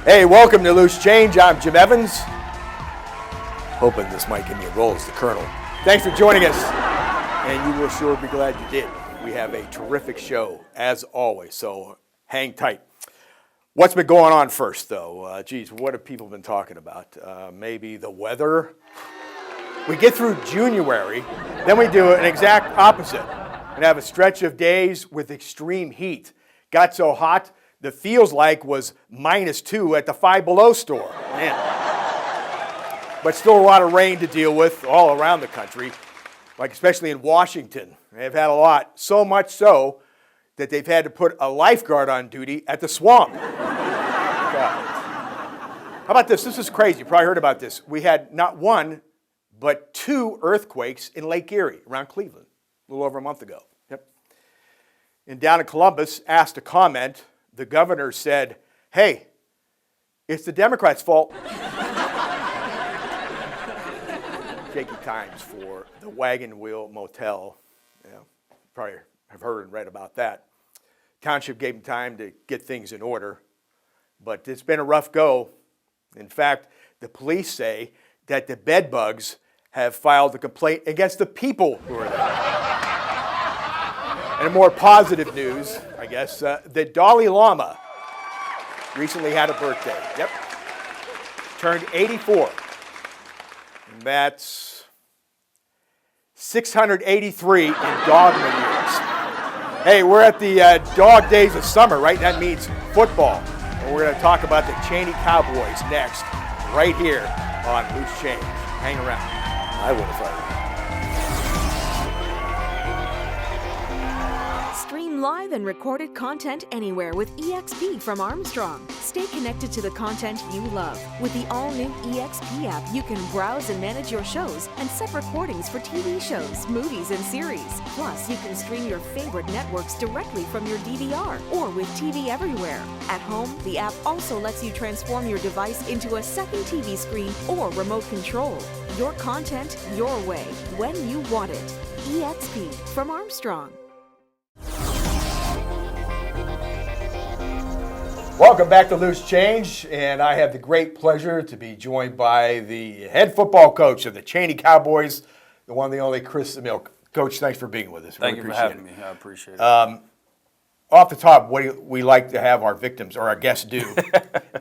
Hey, welcome to Loose Change. I'm Jim Evans. Hoping this might give me a role as the Colonel. Thanks for joining us, and you will sure be glad you did. We have a terrific show, as always, so hang tight. What's been going on first, though? What have people been talking about? Maybe the weather? We get through January, then we do an exact opposite and have a stretch of days with extreme heat. Got so hot, the feels like was -2 at the Five Below store. Man. But still a lot of rain to deal with all around the country, like especially in Washington. They've had a lot, so much so that they've had to put a lifeguard on duty at the swamp. How about this? This is crazy. You probably heard about this. We had not one, but 2 earthquakes in Lake Erie around Cleveland a little over a month ago. Yep. And down in Columbus, asked to comment, the governor said, hey, it's the Democrats' fault. Shaky times for the Wagon Wheel Motel. Yeah, probably have heard and read about that. Township gave them time to get things in order, but it's been a rough go. In fact, the police say that the bed bugs have filed a complaint against the people who are there. And more positive news, I guess, the Dalai Lama recently had a birthday. Yep. Turned 84. And that's 683 in dogma years. Hey, we're at the dog days of summer, right? That means football. And we're going to talk about the Chaney Cowboys next, right here on Loose Change. Hang around. I would have thought. Stream live and recorded content anywhere with EXP from Armstrong. Stay connected to the content you love. With the all-new EXP app, you can browse and manage your shows and set recordings for TV shows, movies, and series. Plus, you can stream your favorite networks directly from your DVR or with TV Everywhere. At home, the app also lets you transform your device into a second TV screen or remote control. Your content, your way, when you want it. EXP from Armstrong. Welcome back to Loose Change, and I have the great pleasure to be joined by the head football coach of the Chaney Cowboys, the one, the only Chris Amill. Coach, thanks for being with us. Thank you for having me. I appreciate it. Off the top, what we like to have our victims or our guests do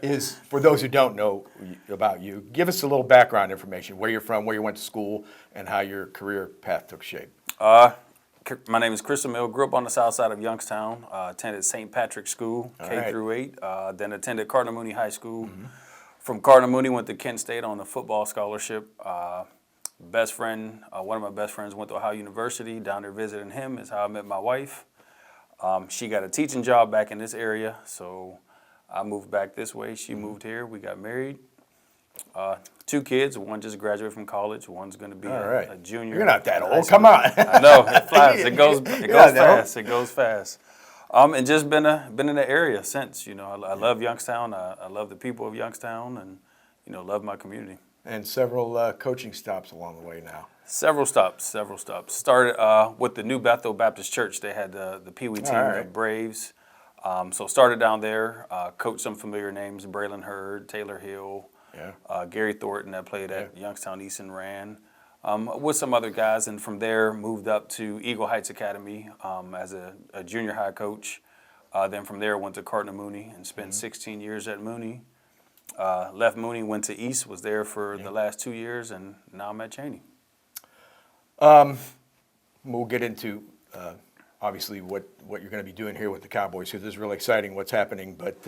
is, for those who don't know about you, give us a little background information, where you're from, where you went to school, and how your career path took shape. My name is Chris Amill. Grew up on the south side of Youngstown. Attended St. Patrick's School, K through 8. Then attended Cardinal Mooney High School. Mm-hmm. From Cardinal Mooney, went to Kent State on a football scholarship. Best friend, one of my best friends went to Ohio University. Down there visiting him is how I met my wife. She got a teaching job back in this area, so I moved back this way. She moved here. We got married. 2 kids. One just graduated from college. One's going to be a junior. You're not that old. Come on. I know. It flies. It goes fast. It goes fast. And just been in the area since. You know, I love Youngstown. I love the people of Youngstown, and love my community. And several coaching stops along the way now. Several stops. Started with the New Bethel Baptist Church. They had the Pee Wee team, the Braves. So started down there. Coached some familiar names: Braylon Hurd, Taylor Hill. Gary Thornton that played at Youngstown East and ran with some other guys, and from there moved up to Eagle Heights Academy as a junior high coach. Then from there went to Cardinal Mooney and spent 16 years at Mooney. Left Mooney, went to East, was there for the last 2 years, and now I'm at Chaney. We'll get into obviously what you're going to be doing here with the Cowboys, because this is really exciting what's happening, but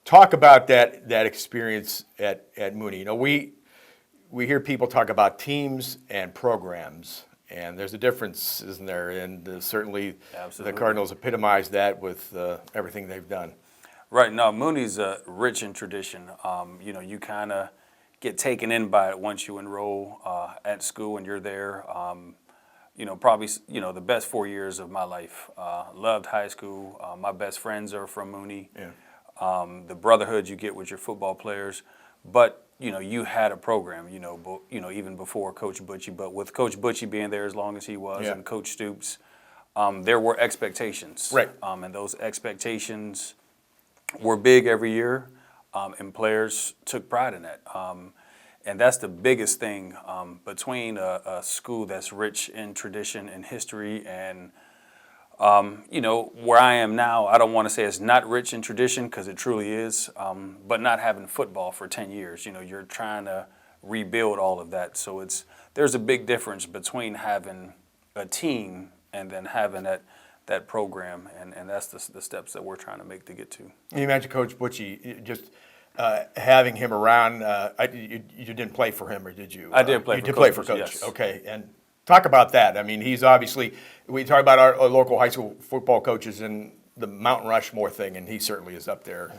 talk about that experience at Mooney. You know, we hear people talk about teams and programs, and there's a difference, isn't there? And certainly the Cardinals epitomize that with everything they've done. Right. No, Mooney's rich in tradition. You kind of get taken in by it once you enroll at school and you're there. Probably the best 4 years of my life. Loved high school. My best friends are from Mooney. Yeah. The brotherhood you get with your football players, but you had a program, even before Coach Butch, but with Coach Butch being there as long as he was, and Coach Stoops, there were expectations, right? And those expectations were big every year. and players took pride in that. And that's the biggest thing between a school that's rich in tradition and history and, where I am now, I don't want to say it's not rich in tradition because it truly is, but not having football for 10 years, you're trying to rebuild all of that. So there's a big difference between having a team and then having that program, and that's the steps that we're trying to make to get to. You mentioned Coach Butch, just having him around. You didn't play for him, or did you? I did play for Coach. You did play for Coach. Yes. Okay, and talk about that. I mean, he's obviously, we talk about our local high school football coaches and the Mount Rushmore thing, and he certainly is up there.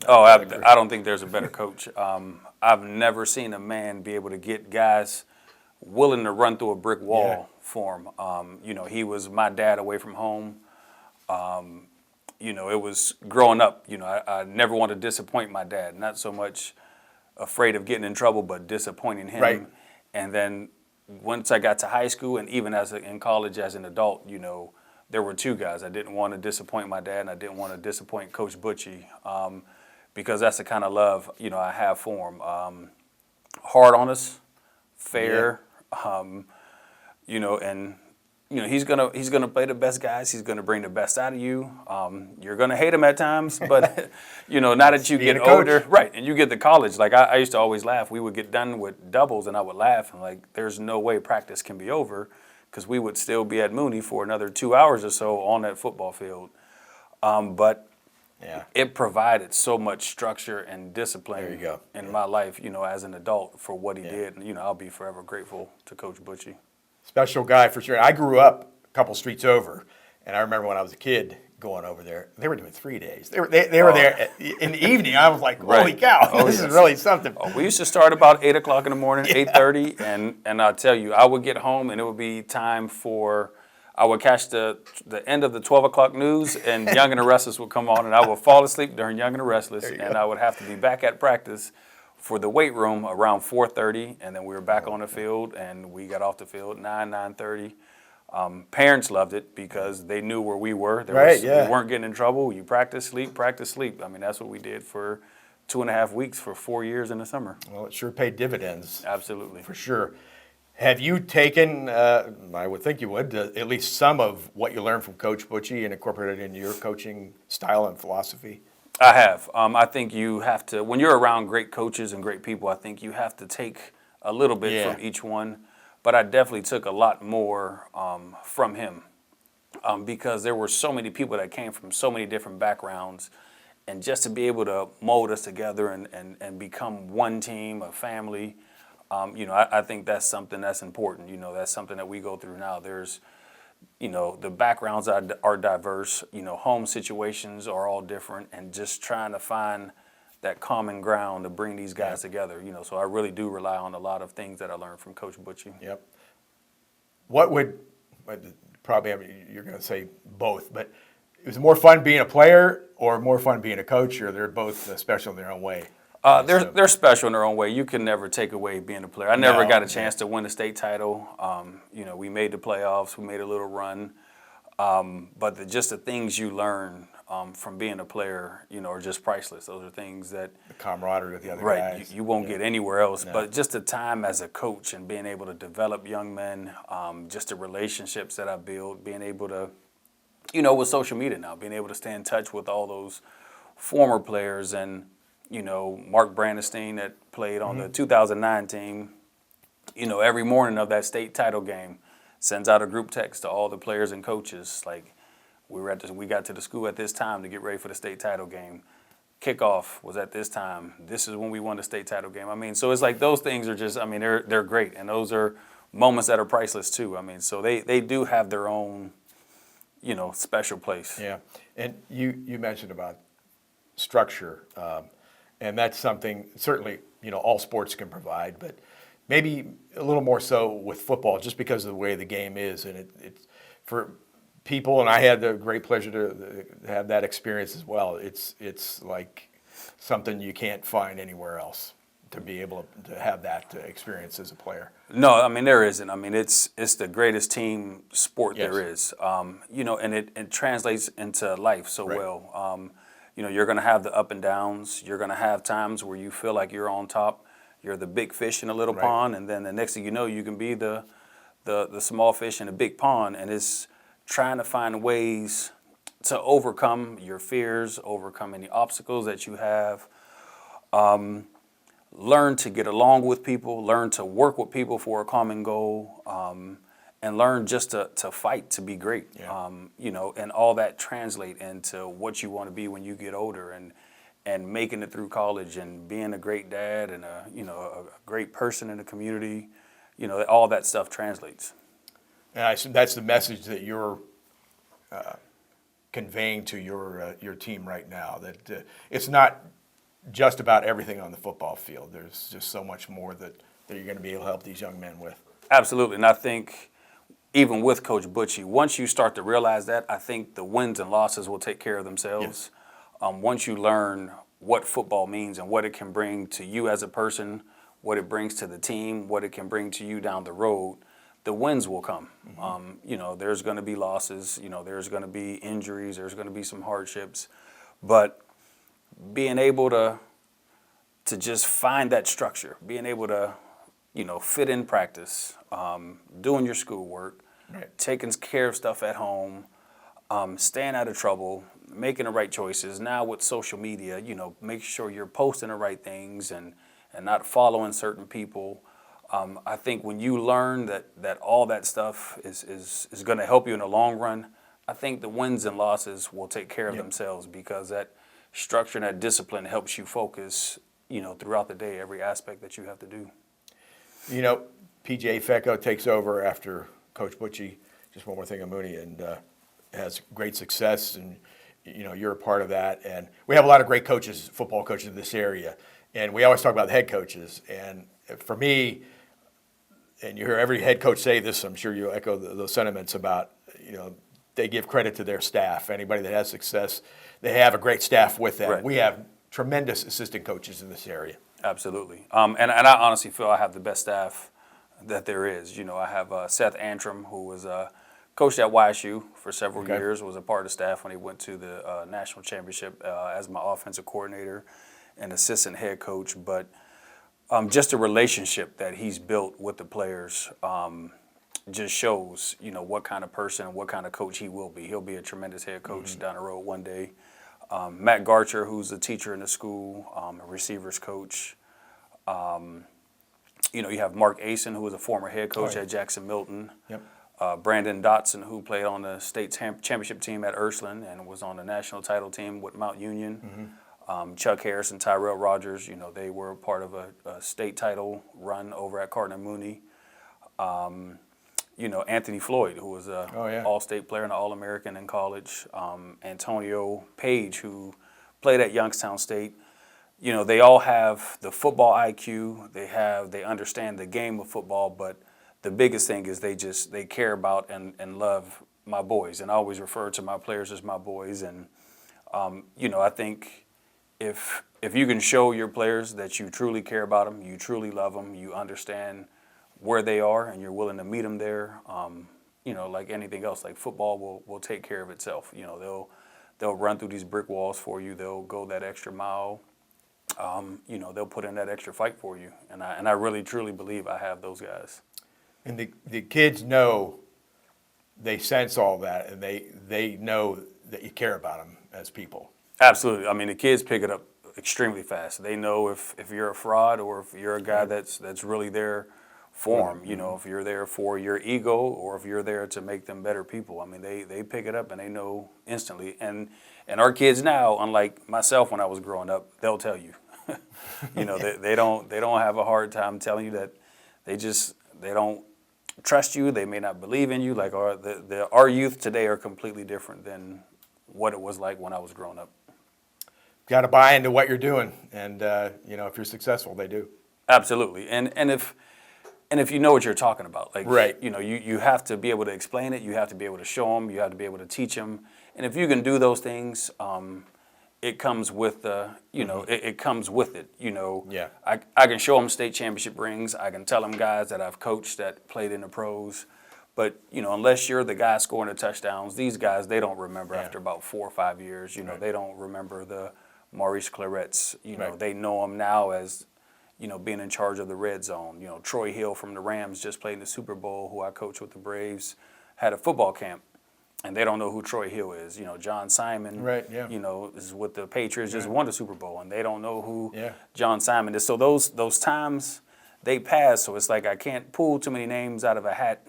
I don't think there's a better coach. I've never seen a man be able to get guys willing to run through a brick wall for him. He was my dad away from home. It was growing up, I never wanted to disappoint my dad, not so much afraid of getting in trouble, but disappointing him. Right. And then once I got to high school and even in college as an adult, there were two guys. I didn't want to disappoint my dad and I didn't want to disappoint Coach Butchie because that's the kind of love, I have for him. Hard on us, fair, and he's gonna play the best guys. He's gonna bring the best out of you. You're gonna hate him at times, but now that you get older, right, and you get to college. Like I used to always laugh. We would get done with doubles, and I would laugh. And like, there's no way practice can be over, because we would still be at Mooney for another 2 hours or so on that football field. But it provided so much structure and discipline in my life, as an adult for what he did. And, I'll be forever grateful to Coach Butchie. Special guy for sure. I grew up a couple streets over, and I remember when I was a kid going over there, they were doing 3 days. They were there in the evening. I was like, holy cow, this is really something. We used to start about 8 o'clock in the morning, 8:30, and I'll tell you, I would get home and it would be time I would catch the end of the 12 o'clock news, and Young and the Restless would come on, and I would fall asleep during Young and the Restless, and I would have to be back at practice for the weight room around 4:30, and then we were back on the field, and we got off the field 9:30. Parents loved it because they knew where we were. We weren't getting in trouble. You practice, sleep, practice, sleep. I mean, that's what we did for 2.5 weeks for 4 years in the summer. Well, it sure paid dividends. Absolutely. For sure. Have you taken, I would think you would, at least some of what you learned from Coach Butchie and incorporated it into your coaching style and philosophy? I have. I think you have to, when you're around great coaches and great people, I think you have to take a little bit from each one. But I definitely took a lot more from him because there were so many people that came from so many different backgrounds. And just to be able to mold us together and become one team, a family, I think that's something that's important. That's something that we go through now. There's, the backgrounds are diverse. Home situations are all different, and just trying to find that common ground to bring these guys together. So I really do rely on a lot of things that I learned from Coach Butchie. Yep. What would probably, you're going to say both, but it was more fun being a player or more fun being a coach, or they're both special in their own way? They're special in their own way. You can never take away being a player. I never got a chance to win a state title. We made the playoffs. We made a little run. But just the things you learn from being a player, are just priceless. Those are things that the camaraderie with the other guys. You won't get anywhere else. No. But just the time as a coach and being able to develop young men, just the relationships that I built, being able to, with social media now, being able to stay in touch with all those former players and, Mark Brandenstein that played on the 2009 team, every morning of that state title game, sends out a group text to all the players and coaches, like, we got to the school at this time to get ready for the state title game. Kickoff was at this time. This is when we won the state title game. I mean, so it's like those things are just, they're great. And those are moments that are priceless too. So they do have their own, special place. Yeah. And you mentioned about structure. And that's something certainly, all sports can provide, but maybe a little more so with football just because of the way the game is. And it's for people, and I had the great pleasure to have that experience as well. It's like something you can't find anywhere else, to be able to have that experience as a player. No, there isn't. It's the greatest team sport there is. And it translates into life so well. you're going to have the up and downs. You're going to have times where you feel like you're on top. You're the big fish in a little pond, and then the next thing you know, you can be the small fish in a big pond. And it's trying to find ways to overcome your fears, overcome any obstacles that you have. Learn to get along with people, learn to work with people for a common goal, and learn just to fight, to be great. Yeah. And all that translate into what you want to be when you get older, and making it through college, and being a great dad, and a great person in the community. All that stuff translates. And I assume that's the message that you're conveying to your team right now, that it's not just about everything on the football field. There's just so much more that you're going to be able to help these young men with. Absolutely. And I think even with Coach Butch, once you start to realize that, I think the wins and losses will take care of themselves. Yes. Once you learn what football means and what it can bring to you as a person, what it brings to the team, what it can bring to you down the road, the wins will come. Mm-hmm. There's going to be losses, there's going to be injuries, there's going to be some hardships, but being able to just find that structure, being able to, fit in practice, doing your schoolwork, right, taking care of stuff at home, staying out of trouble, making the right choices. Now with social media, make sure you're posting the right things and not following certain people. I think when you learn that all that stuff is going to help you in the long run, I think the wins and losses will take care of themselves, because that structure and that discipline helps you focus, throughout the day, every aspect that you have to do. PJ Fecco takes over after Coach Butchie, just one more thing on Mooney, and has great success, and you're a part of that. And we have a lot of great coaches, football coaches in this area, and we always talk about the head coaches. And for me, and you hear every head coach say this, I'm sure you echo those sentiments about, they give credit to their staff. Anybody that has success, they have a great staff with them. Right. We have tremendous assistant coaches in this area. Absolutely. And I honestly feel I have the best staff that there is. I have Seth Antrim, who was coached at YSU for several years, was a part of the staff when he went to the national championship as my offensive coordinator and assistant head coach. But just the relationship that he's built with the players just shows, what kind of person, what kind of coach he will be. He'll be a tremendous head coach down the road one day. Matt Garcher, who's a teacher in the school, a receivers coach. You have Mark Asen, who was a former head coach at Jackson Milton. Yep. Brandon Dotson, who played on the state championship team at Ursuline and was on the national title team with Mount Union. Mm-hmm. Chuck Harris and Tyrell Rogers, they were part of a state title run over at Cardinal Mooney. Anthony Floyd, who was an all-state player and an All-American in college. Antonio Page, who played at Youngstown State. They all have the football IQ. They understand the game of football, but the biggest thing is they care about and love my boys. And I always refer to my players as my boys. And, I think if you can show your players that you truly care about them, you truly love them, you understand where they are, and you're willing to meet them there, like anything else, like football will take care of itself. They'll run through these brick walls for you. They'll go that extra mile. They'll put in that extra fight for you. And I really, truly believe I have those guys. And the kids know, they sense all that, and they know that you care about them as people. Absolutely. I mean, the kids pick it up extremely fast. They know if you're a fraud or if you're a guy that's really there for them, if you're there for your ego or if you're there to make them better people. I mean, they pick it up and they know instantly. And our kids now, unlike myself when I was growing up, they'll tell you. They don't have a hard time telling you that they don't trust you. They may not believe in you. Like our youth today are completely different than what it was like when I was growing up. Got to buy into what you're doing, and if you're successful, they do. Absolutely, and if you know what you're talking about, like right. You have to be able to explain it. You have to be able to show them. You have to be able to teach them. And if you can do those things, it comes with it comes with it. Yeah. I can show them state championship rings. I can tell them guys that I've coached that played in the pros. But, unless you're the guy scoring the touchdowns, these guys, they don't remember after about 4 or 5 years. They don't remember the Maurice Clarett's. They know him now as, being in charge of the red zone. Troy Hill from the Rams just played in the Super Bowl, who I coached with the Braves, had a football camp. And they don't know who Troy Hill is. John Simon, is with the Patriots, just won the Super Bowl, and they don't know who John Simon is. So those times, they pass. So it's like I can't pull too many names out of a hat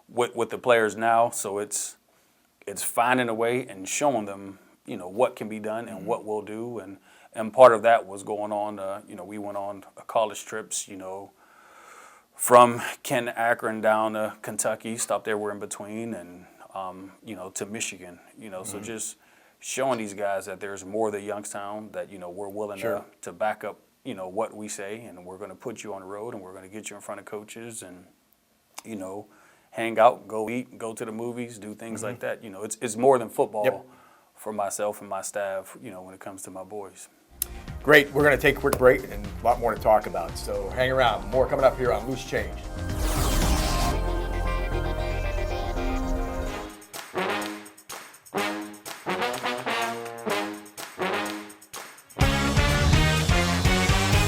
with the players now. So it's finding a way and showing them, what can be done and what we'll do. And part of that was going on, we went on college trips, from Kent, Akron down to Kentucky, stopped everywhere in between, and to Michigan. So just showing these guys that there's more than Youngstown, that we're willing to back up what we say, and we're going to put you on the road, and we're going to get you in front of coaches, and hang out, go eat, go to the movies, do things like that. It's more than football for myself and my staff. When it comes to my boys. Great. We're going to take a quick break and a lot more to talk about. So hang around. More coming up here on Loose Change.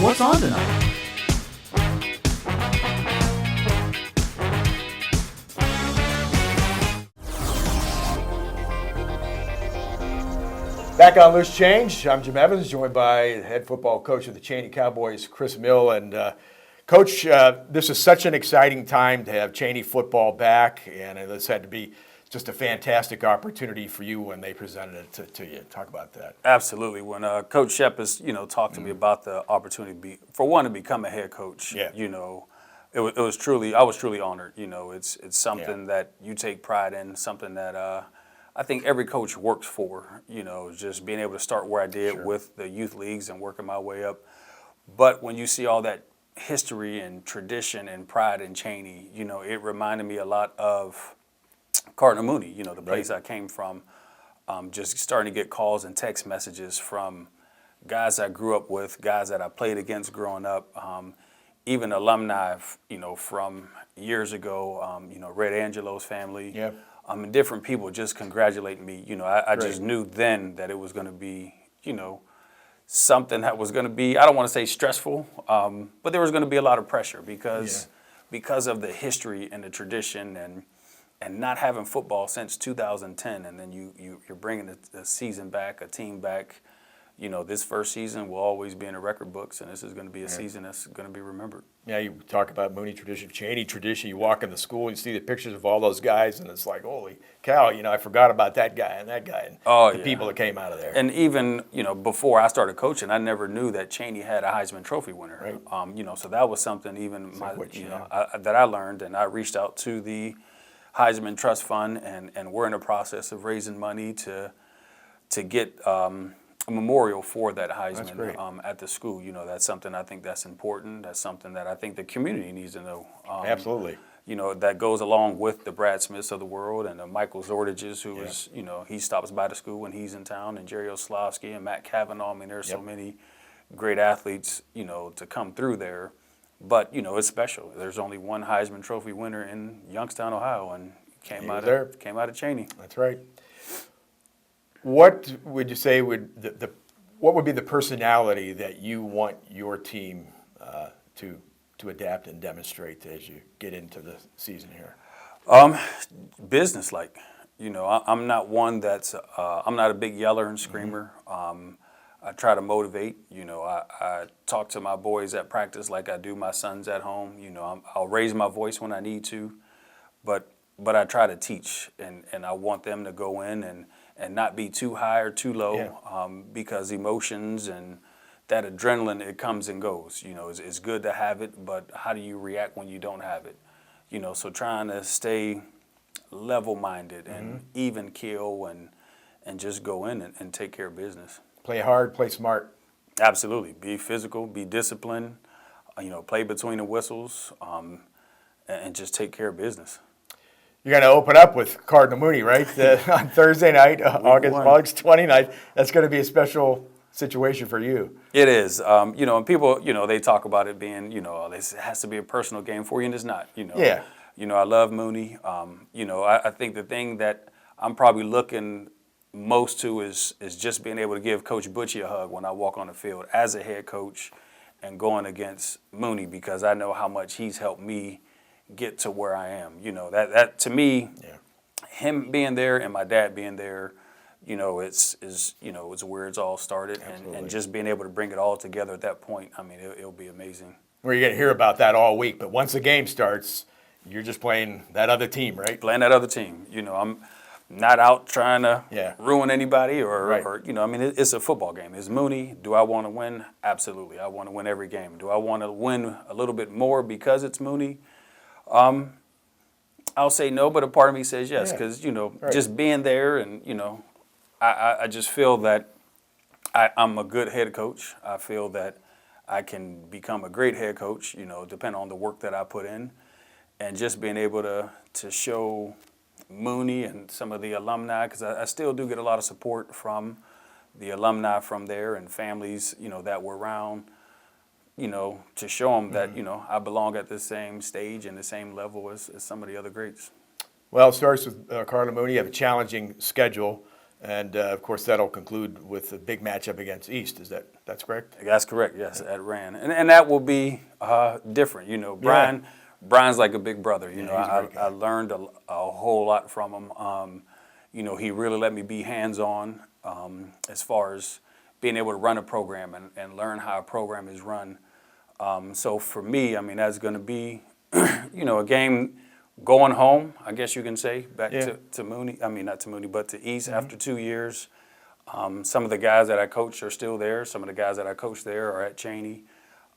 What's on tonight? Back on Loose Change, I'm Jim Evans, joined by the head football coach of the Chaney Cowboys, Chris Amill. And Coach, this is such an exciting time to have Chaney football back, and this had to be just a fantastic opportunity for you when they presented it to you. Talk about that. Absolutely. When Coach Shep has, talked to me about the opportunity to become a head coach, it was truly, I was truly honored. It's something that you take pride in, something that I think every coach works for, just being able to start where I did with the youth leagues and working my way up. But when you see all that history and tradition and pride in Chaney, it reminded me a lot of Cardinal Mooney, the place I came from, just starting to get calls and text messages from guys I grew up with, guys that I played against growing up, even alumni, from years ago, Red Angelo's family. Yeah. Different people just congratulating me. I just knew then that it was going to be, something that was going to be, I don't want to say stressful, but there was going to be a lot of pressure because of the history and the tradition and not having football since 2010, and then you're bringing a season back, a team back. This first season will always be in the record books, and this is going to be a season that's going to be remembered. Yeah, you talk about Mooney tradition, Chaney tradition. You walk in the school and you see the pictures of all those guys, and it's like, holy cow, I forgot about that guy and that guy and the people that came out of there. And even, before I started coaching, I never knew that Chaney had a Heisman Trophy winner. Right. So that was something even that I learned, and I reached out to the Heisman Trust Fund, and we're in the process of raising money to get a memorial for that Heisman at the school. That's something I think that's important. That's something that I think the community needs to know. Absolutely. That goes along with the Brad Smiths of the world and the Michael Zordages, who is, he stops by the school when he's in town, and Jerry Oslavsky and Matt Cavanaugh. There's so many great athletes, to come through there. But, it's special. There's only one Heisman Trophy winner in Youngstown, Ohio, and came out of Chaney. That's right. What would you say what would be the personality that you want your team to adapt and demonstrate as you get into the season here? Business-like. I'm not one that's I'm not a big yeller and screamer. I try to motivate. I talk to my boys at practice like I do my sons at home. I'll raise my voice when I need to, but I try to teach, and I want them to go in and not be too high or too low, because emotions and that adrenaline, it comes and goes. It's good to have it, but how do you react when you don't have it? So trying to stay level-minded and even keel and just go in and take care of business. Play hard, play smart. Absolutely. Be physical, be disciplined, play between the whistles, and just take care of business. You're going to open up with Cardinal Mooney, right? On Thursday night, August 29th. That's going to be a special situation for you. It is. And people, they talk about it being, this has to be a personal game for you, and it's not. You know, I love Mooney. You know, I think the thing that I'm probably looking most to is just being able to give Coach Butch a hug when I walk on the field as a head coach and going against Mooney, because I know how much he's helped me get to where I am. You know, that to me, him being there and my dad being there, you know, it's where it's all started, and just being able to bring it all together at that point. I mean, it'll be amazing. We're going to hear about that all week, but once the game starts, you're just playing that other team, right? Playing that other team. You know, I'm not out trying to ruin anybody or you know, I mean, it's a football game. It's Mooney. Do I want to win? Absolutely. I want to win every game. Do I want to win a little bit more because it's Mooney? I'll say no, but a part of me says yes, because, you know, just being there and, you know, I just feel that I'm a good head coach. I feel that I can become a great head coach, you know, depending on the work that I put in. And just being able to show Mooney and some of the alumni, because I still do get a lot of support from the alumni from there and families, you know, that were around, you know, to show them that, you know, I belong at the same stage and the same level as some of the other greats. Well, it starts with Cardinal Mooney. You have a challenging schedule, and of course that'll conclude with a big matchup against East. That's correct? That's correct. Yes, at Rand, and that will be different. You know, Brian's like a big brother. You know, I learned a whole lot from him. You know, he really let me be hands-on as far as being able to run a program and learn how a program is run. So for me, I mean, that's going to be, you know, a game going home, I guess you can say, back to Mooney. I mean, not to Mooney, but to East after 2 years. Some of the guys that I coached are still there. Some of the guys that I coached there are at Chaney.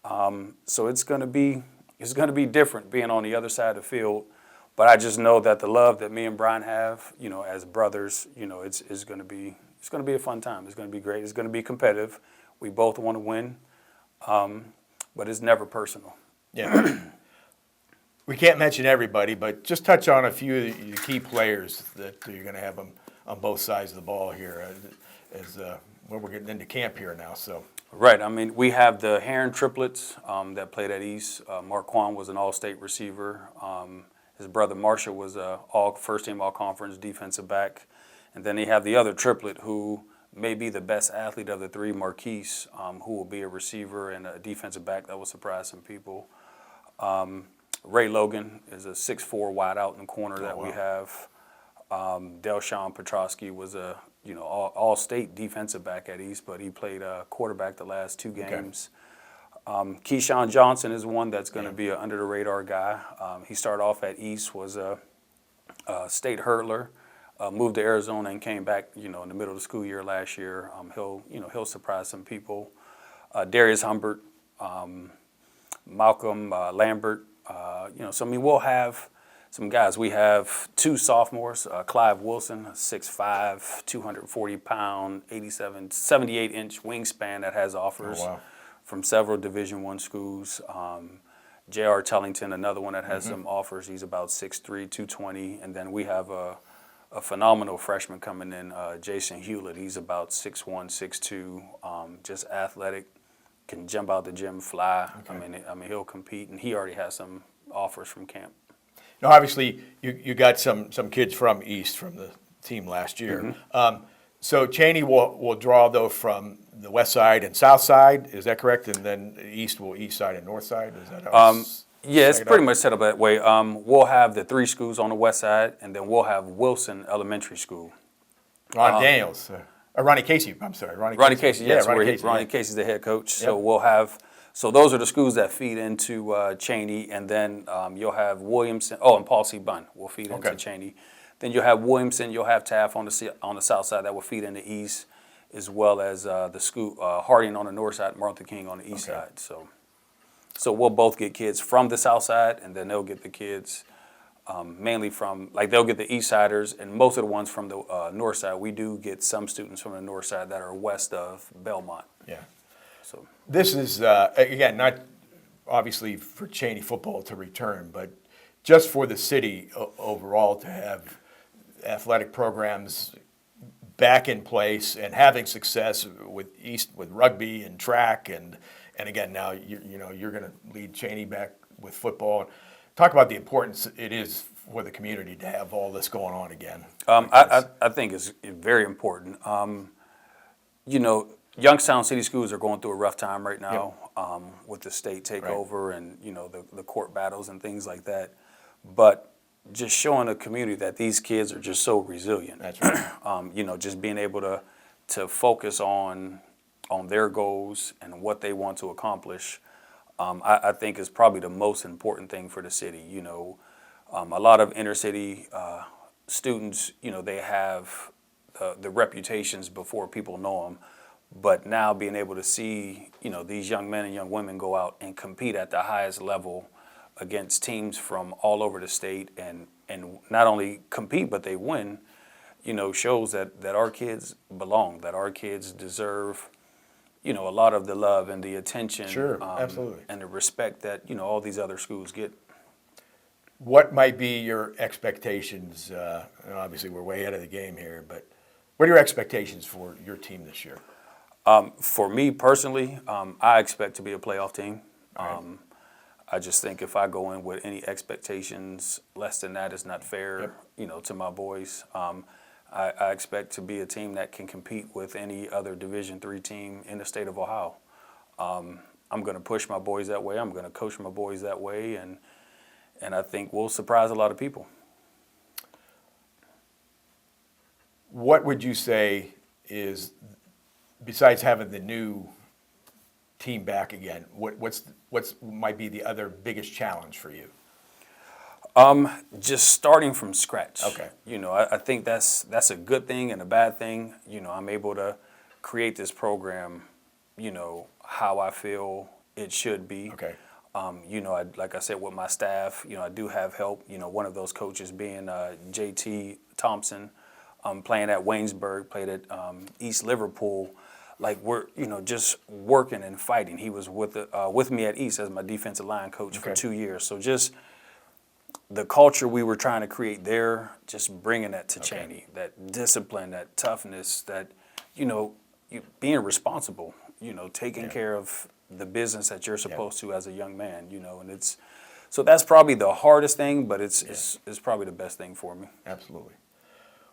So it's going to be different being on the other side of the field. But I just know that the love that me and Brian have, you know, as brothers, you know, it's going to be a fun time. It's going to be great. It's going to be competitive. We both want to win, but it's never personal. Yeah. We can't mention everybody, but just touch on a few of the key players that you're going to have on both sides of the ball here as we're getting into camp here now. So. Right. I mean, we have the Heron triplets that played at East. Marquand was an all-state receiver. His brother Marshall was a first-team all-conference defensive back. And then they have the other triplet who may be the best athlete of the three, Marquise, who will be a receiver and a defensive back that will surprise some people. Ray Logan is a 6'4" wide out in the corner that we have. Delshawn Petrosky was a all-state defensive back at East, but he played quarterback the last 2 games. Keyshawn Johnson is one that's going to be an under-the-radar guy. He started off at East, was a state hurdler, moved to Arizona and came back, you know, in the middle of the school year last year. He'll surprise some people. Darius Humbert, Malcolm Lambert. So I mean, we'll have some guys. We have 2 sophomores, Clive Wilson, 6'5", 240-pound, 78-inch wingspan that has offers from several Division I schools. J.R. Tellington, another one that has some offers. He's about 6'3", 220. And then we have a phenomenal freshman coming in, Jason Hewlett. He's about 6'1", 6'2", just athletic, can jump out the gym, fly. Okay. I mean, he'll compete, and he already has some offers from camp. Now, obviously, you got some kids from East from the team last year. So Chaney will draw, though, from the west side and south side. Is that correct? And then East side and north side? Is that how it's pretty much set up that way. We'll have the 3 schools on the west side, and then we'll have Wilson Elementary School. Ronnie Casey, I'm sorry. Ronnie Casey, yes. Ronnie Casey's the head coach. Yep. So we'll have – so those are the schools that feed into Chaney, and then you'll have Williamson – and Paul C. Bunn will feed into Chaney. Then you'll have Williamson, you'll have Taft on the south side that will feed into East, as well as the school Harding on the north side, Martin Luther King on the east side. So we'll both get kids from the south side, and then they'll get the kids mainly from, like, they'll get the east siders, and most of the ones from the north side. We do get some students from the north side that are west of Belmont. Yeah. So this is, again, not obviously for Chaney football to return, but just for the city overall to have athletic programs back in place and having success with East, with rugby and track, and again now you're going to lead Chaney back with football. Talk about the importance it is for the community to have all this going on again. I think it's very important. Youngstown City Schools are going through a rough time right now with the state takeover and, the court battles and things like that. But just showing the community that these kids are just so resilient. That's right. Just being able to focus on their goals and what they want to accomplish, I think is probably the most important thing for the city. A lot of inner city students, they have the reputations before people know them. But now being able to see, these young men and young women go out and compete at the highest level against teams from all over the state and not only compete, but they win, shows that our kids belong, that our kids deserve, a lot of the love and the attention. Sure, absolutely. And the respect that, all these other schools get. What might be your expectations? And obviously, we're way ahead of the game here, but what are your expectations for your team this year? For me personally, I expect to be a playoff team. Right. I just think if I go in with any expectations less than that, it's not fair, to my boys. I expect to be a team that can compete with any other Division III team in the state of Ohio. I'm going to push my boys that way. I'm going to coach my boys that way, and I think we'll surprise a lot of people. What would you say is, besides having the new team back again, what's might be the other biggest challenge for you? Just starting from scratch. Okay. I think that's a good thing and a bad thing. I'm able to create this program, how I feel it should be. Okay. Like I said, with my staff, I do have help. One of those coaches being JT Thompson, playing at Waynesburg, played at East Liverpool. Like we're, just working and fighting. He was with me at East as my defensive line coach for 2 years. So just the culture we were trying to create there, just bringing that to Chaney, that discipline, that toughness, that, you being responsible, taking care of the business that you're supposed to as a young man, and so that's probably the hardest thing, but it's probably the best thing for me. Absolutely.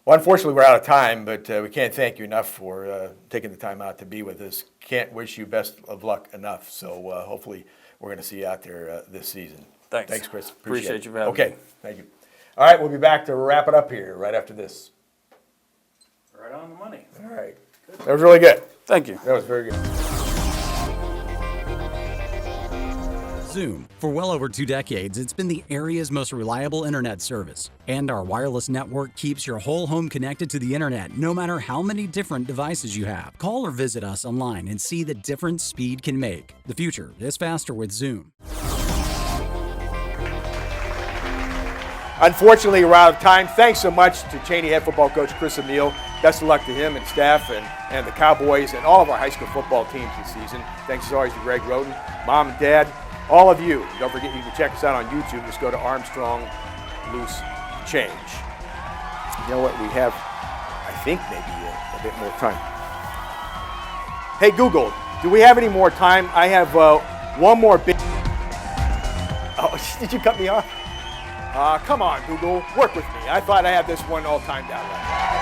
Well, unfortunately, we're out of time, but we can't thank you enough for taking the time out to be with us. Can't wish you best of luck enough. So hopefully we're going to see you out there this season. Thanks. Thanks, Chris. Appreciate you for having me. Okay, thank you. All right, we'll be back to wrap it up here right after this. Right on the money. All right. That was really good. Thank you. That was very good. Zoom. For well over 2 decades, it's been the area's most reliable internet service. And our wireless network keeps your whole home connected to the internet, no matter how many different devices you have. Call or visit us online and see the difference speed can make. The future is faster with Zoom. Unfortunately, we're out of time. Thanks so much to Chaney head football coach Chris Amill. Best of luck to him and staff and the Cowboys and all of our high school football teams this season. Thanks as always to Greg Roden, Mom and Dad, all of you. Don't forget you can check us out on YouTube. Just go to Armstrong Loose Change. You know what? We have, I think, maybe a bit more time. Hey, Google, do we have any more time? I have one more big... Oh, did you cut me off? Come on, Google, work with me. I thought I had this one all timed out right.